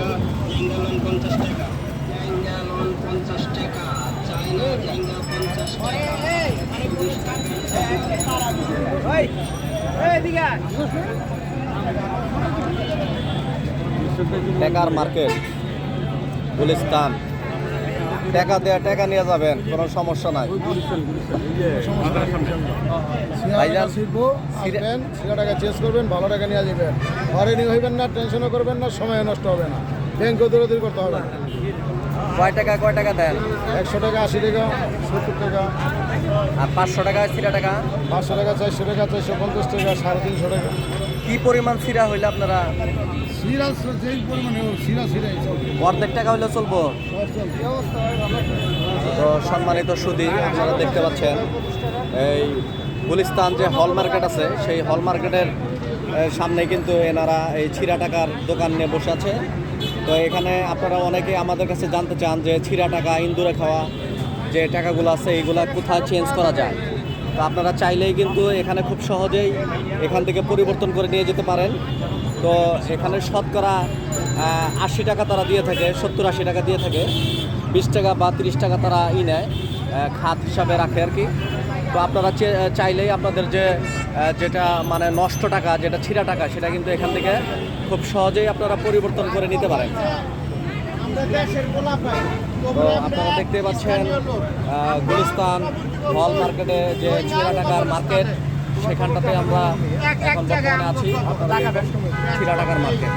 টাকা, ঝিঙ্গা লোন 50 টাকা, ঝিঙ্গা লোন 50 টাকা, চাইনা ঝিঙ্গা 50 টাকা, 20 টাকার মার্কেট গুলিস্তান। টাকা দেয়া টাকা নিয়ে যাবেন, কোনো সমস্যা নাই। ভাইজান সিরা টাকা চেঞ্জ করবেন, ভালো টাকা নিয়ে যাবেন, হরেনি হইবেন না, টেনশনও করবেন না, সময় নষ্ট হবে না, ব্যাংকে দৌড়াদৌড়ি করতে হবে না। কয় টাকা দেন? 100 টাকা, 80 টাকা, 70 টাকা, আর 500 টাকা সিরা টাকা? 500 টাকা, 400 টাকা, 450 টাকা, 350 টাকা। কি পরিমাণ সিরা হইলে আপনারা? সিরা যেই পরিমাণে সিরাই অর্ধেক টাকা হইলে চলবো? তো সম্মানিত সুধী, আপনারা দেখতে পাচ্ছেন এই গুলিস্তান যে হল মার্কেট আছে, সেই হল মার্কেটের সামনে কিন্তু এনারা এই ছিঁড়া টাকার দোকান নিয়ে বসে আছে। তো এখানে আপনারা অনেকে আমাদের কাছে জানতে চান যে ছিঁড়া টাকা, ইন্দুরে খাওয়া যে টাকাগুলো আছে এইগুলা কোথায় চেঞ্জ করা যায়। তো আপনারা চাইলেই কিন্তু এখানে খুব সহজেই এখান থেকে পরিবর্তন করে নিয়ে যেতে পারেন। তো এখানে শতকরা 80 টাকা তারা দিয়ে থাকে, 70-80 টাকা দিয়ে থাকে, 20 টাকা বা 30 টাকা তারা নেয়, খাত হিসাবে রাখে আর কি। তো আপনারা চাইলেই আপনাদের যেটা মানে নষ্ট টাকা, যেটা ছিঁড়া টাকা, সেটা কিন্তু এখান থেকে খুব সহজেই আপনারা পরিবর্তন করে নিতে পারেন। তো আপনারা দেখতে পাচ্ছেন গুলিস্তান হল মার্কেটে যে ছিঁড়া টাকার মার্কেট, সেখানটাতে আমরা এখন বর্তমানে আছি। আপনারা দেখবেন ছিঁড়া টাকার মার্কেট।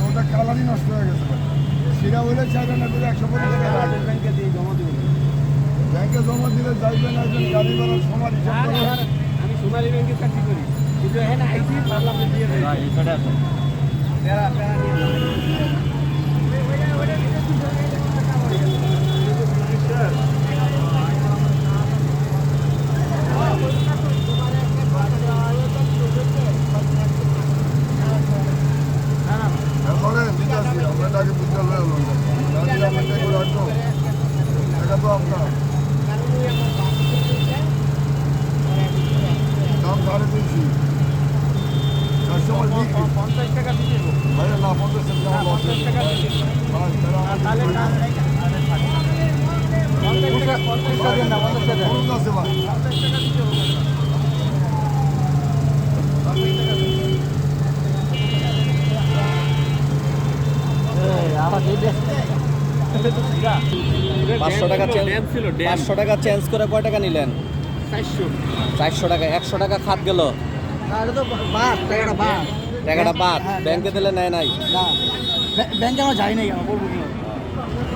ওটা কালারই নষ্ট হয়ে গেছে, সেটা হইলে চাইবেন না, 150 টাকা ব্যাংকে দিয়ে জমা দিবেন। ব্যাংকে জমা দিলে যাইবেন একজন গাড়ি ভাড়ার সমান হিসাব করে। আমি সোনালী ব্যাংকে চাকরি করি, কিন্তু এখানে আইসি পারলাম দিয়ে দেয়। পাঁচশো টাকা চেঞ্জ করে কয় টাকা নিলেন? 400 টাকা। 100 টাকা খাত গেল, টাকাটা বাদ। ব্যাংকে দিলে নেয় নাই? ব্যাংকে আমার যাই নাই, আমার বলবো কি